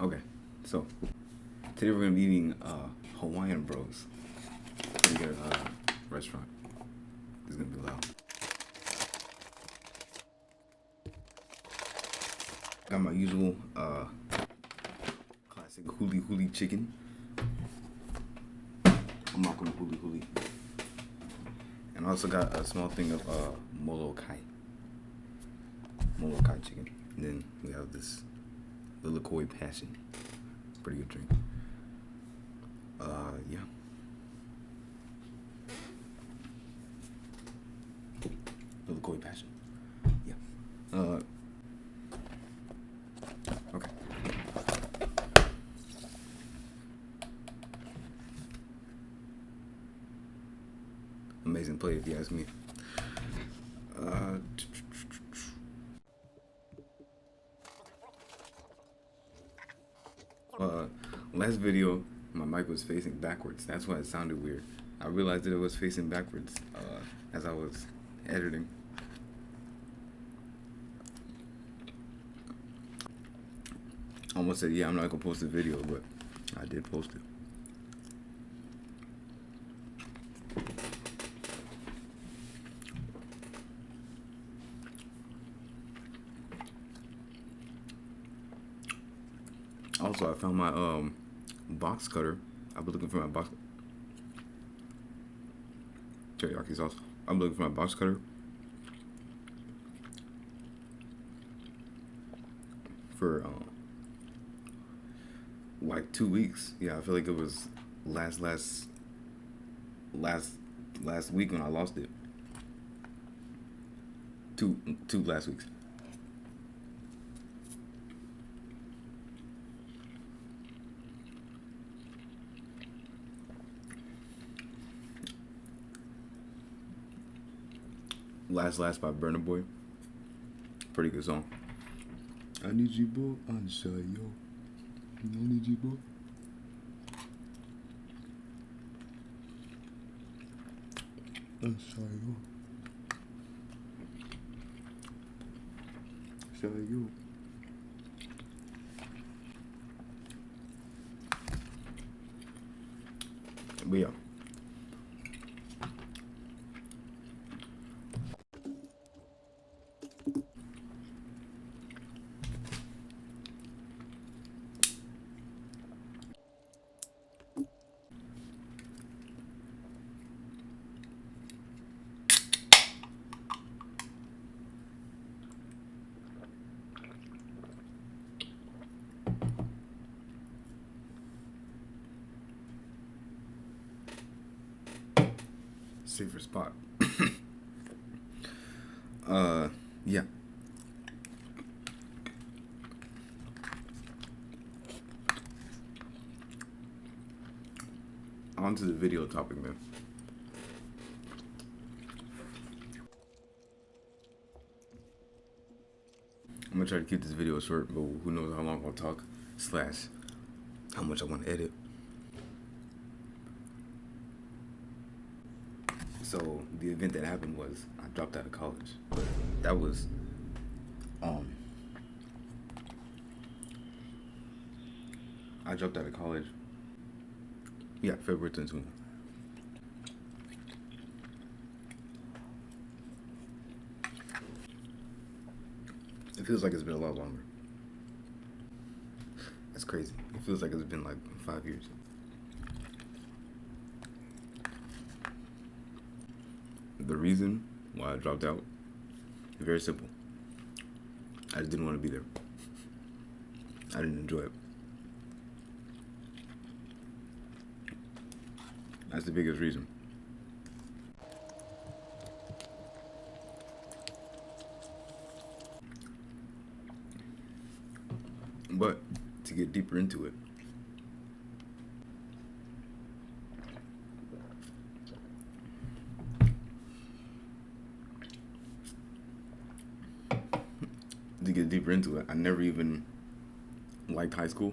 Okay, so today we're gonna be eating Hawaiian Bros. Pretty good restaurant. It's gonna be loud. Got my usual classic huli huli chicken. I'm not gonna huli huli. And I also got a small thing of Molokai chicken. And then we have this Lilikoi Passion. Pretty good drink. Yeah. Lilikoi Passion. Yeah. Okay. Amazing play, if you ask me. Last video, my mic was facing backwards. That's why it sounded weird. I realized that it was facing backwards as I was editing. I almost said, yeah, I'm not gonna post the video, but I did post it. Also, I found my box cutter. I've been looking for my box teriyaki sauce. I'm looking for my box cutter for like 2 weeks. Yeah, I feel like it was last week when I lost it. Two last weeks. Last by Burna Boy. Pretty good song. I need you, boy, on shayo. I need you, boy. On shayo. Shayo. But yeah. Safer spot. Yeah. On to the video topic, man. I'm gonna try to keep this video short, but who knows how long I'll talk, / how much I want to edit. So the event that happened was I dropped out of college, but that was I dropped out of college. Yeah, February 22. It feels like it's been a lot longer. That's crazy. It feels like it's been like 5 years. The reason why I dropped out is very simple. I just didn't want to be there. I didn't enjoy it. That's the biggest reason. But to get deeper into it, I never even liked high school.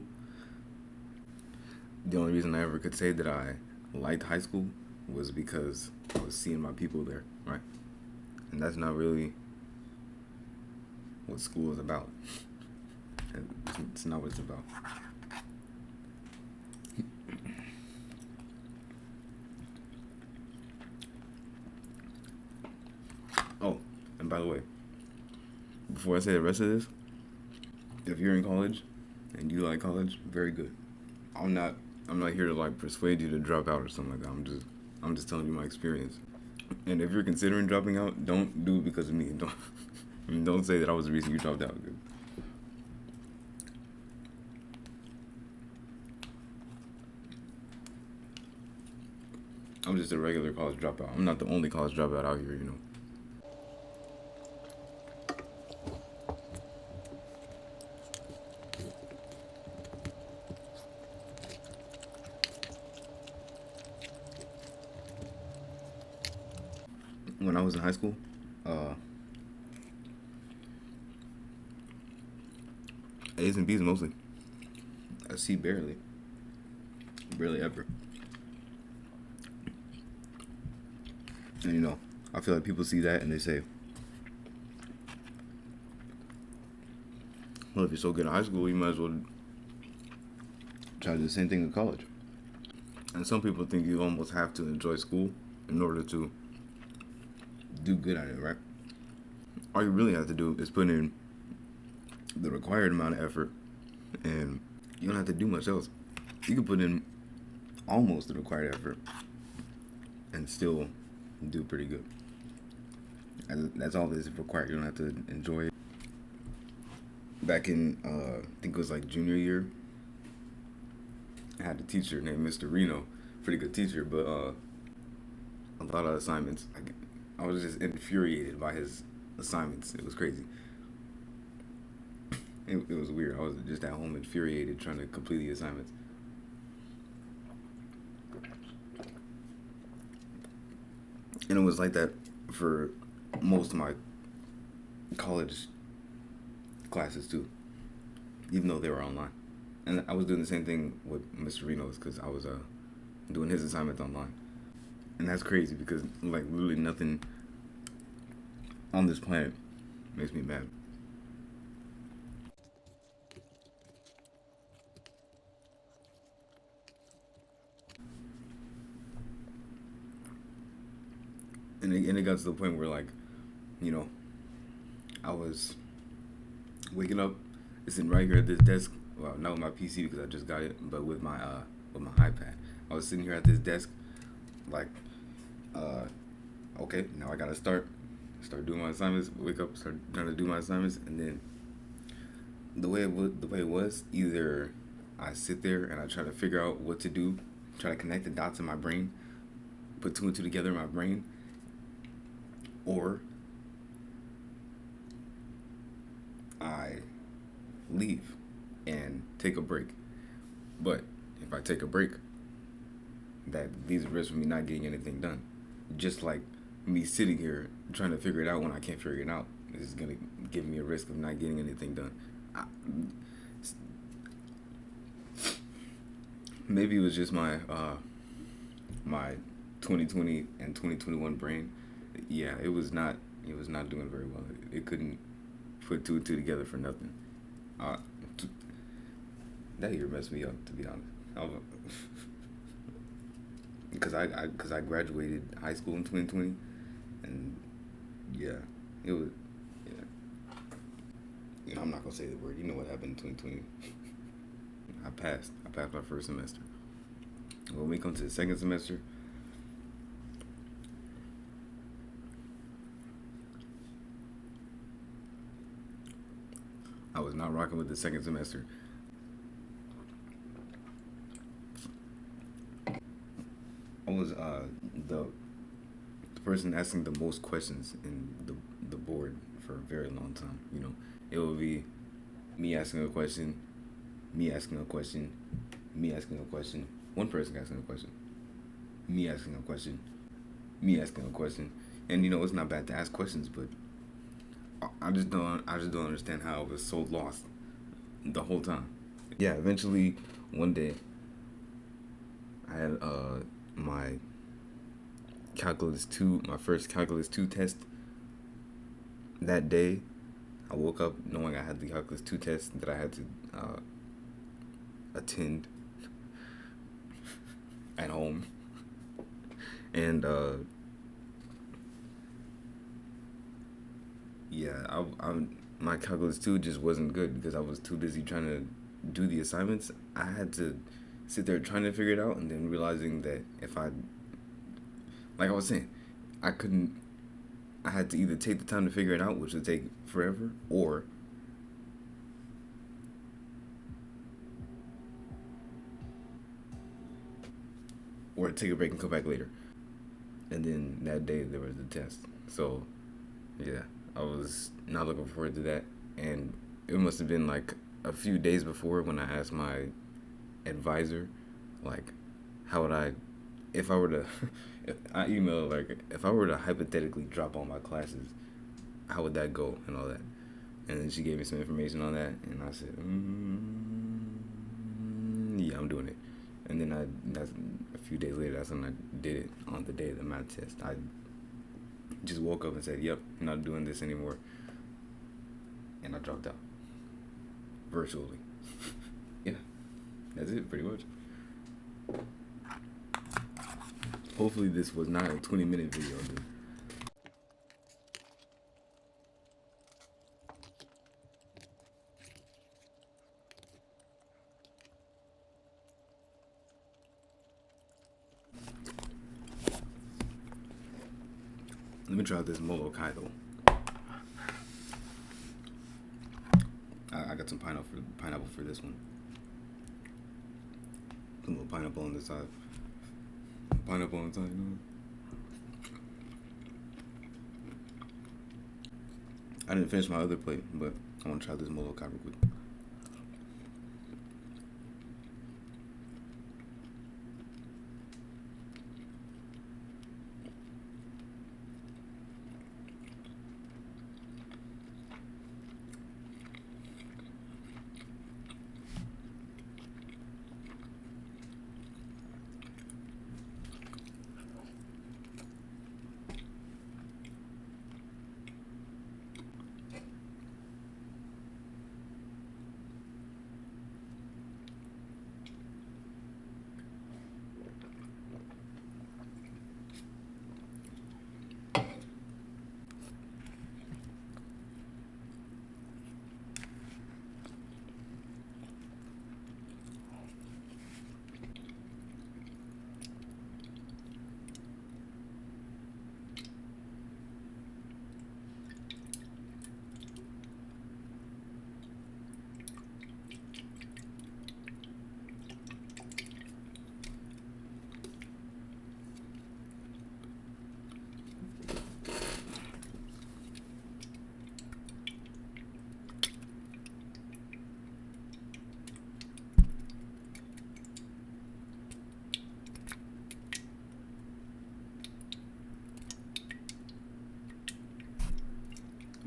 The only reason I ever could say that I liked high school was because I was seeing my people there, right? And that's not really what school is about. It's not what it's about. By the way, before I say the rest of this, if you're in college and you like college, very good. I'm not I'm not here to like persuade you to drop out or something like that. I'm just telling you my experience. And if you're considering dropping out, don't do it because of me. Don't say that I was the reason you dropped out. I'm just a regular college dropout. I'm not the only college dropout out here, you know. When I was in high school, uh, A's and B's mostly. A C barely ever. And you know, I feel like people see that and they say, well, if you're so good in high school, you might as well try to do the same thing in college. And some people think you almost have to enjoy school in order to do good at it, right? All you really have to do is put in the required amount of effort, and you don't have to do much else. You can put in almost the required effort and still do pretty good. And that's all that is required. You don't have to enjoy it. Back in, I think it was like junior year, I had a teacher named Mr. Reno. Pretty good teacher, but a lot of assignments. I was just infuriated by his assignments. It was crazy. It was weird. I was just at home infuriated trying to complete the assignments. And it was like that for most of my college classes too, even though they were online. And I was doing the same thing with Mr. Reno's because I was doing his assignments online. And that's crazy because like literally nothing on this planet makes me mad. And it got to the point where like, you know, I was waking up, sitting right here at this desk. Well, not with my PC because I just got it, but with my iPad. I was sitting here at this desk, like, okay, now I gotta start doing my assignments. Wake up, start trying to do my assignments, and then the way it was, either I sit there and I try to figure out what to do, try to connect the dots in my brain, put two and two together in my brain, or I leave and take a break. But if I take a break, that leaves a risk of me not getting anything done. Just like me sitting here trying to figure it out when I can't figure it out, this is gonna give me a risk of not getting anything done. Maybe it was just my my 2020 and 2021 brain. Yeah, it was not doing very well. It couldn't put two and two together for nothing. Uh, that year messed me up, to be honest. Because I graduated high school in 2020, and yeah, it was. Yeah, you know, I'm not gonna say the word. You know what happened in 2020. I passed my first semester. When we come to the second semester, I was not rocking with the second semester. I was the person asking the most questions in the board for a very long time. You know, it would be me asking a question, me asking a question, me asking a question, one person asking a question, me asking a question, me asking a question, and you know it's not bad to ask questions, but I just don't understand how I was so lost the whole time. Yeah, eventually one day I had my my first calculus 2 test. That day I woke up knowing I had the calculus 2 test that I had to attend at home. And yeah, my calculus 2 just wasn't good because I was too busy trying to do the assignments. I had to sit there trying to figure it out and then realizing that if I, like I was saying, I couldn't, I had to either take the time to figure it out, which would take forever, or take a break and come back later. And then that day there was the test. So, yeah, I was not looking forward to that. And it must have been like a few days before when I asked my advisor, like, how would I, if I were to, if I emailed, like, if I were to hypothetically drop all my classes, how would that go and all that? And then she gave me some information on that, and I said, yeah, I'm doing it. And then that's a few days later, that's when I did it on the day of the math test. I just woke up and said, yep, I'm not doing this anymore. And I dropped out. Virtually. Yeah, that's it, pretty much. Hopefully this was not a 20-minute video, dude. Let me try this Molokai though. I got some pineapple for this one. Some little pineapple on the side. Pineapple on the side, you know. I didn't finish my other plate, but I want to try this Molokai real quick.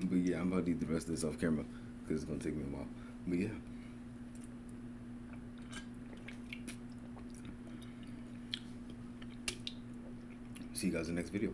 But yeah, I'm about to eat the rest of this off camera because it's gonna take me a while. But yeah. See you guys in the next video.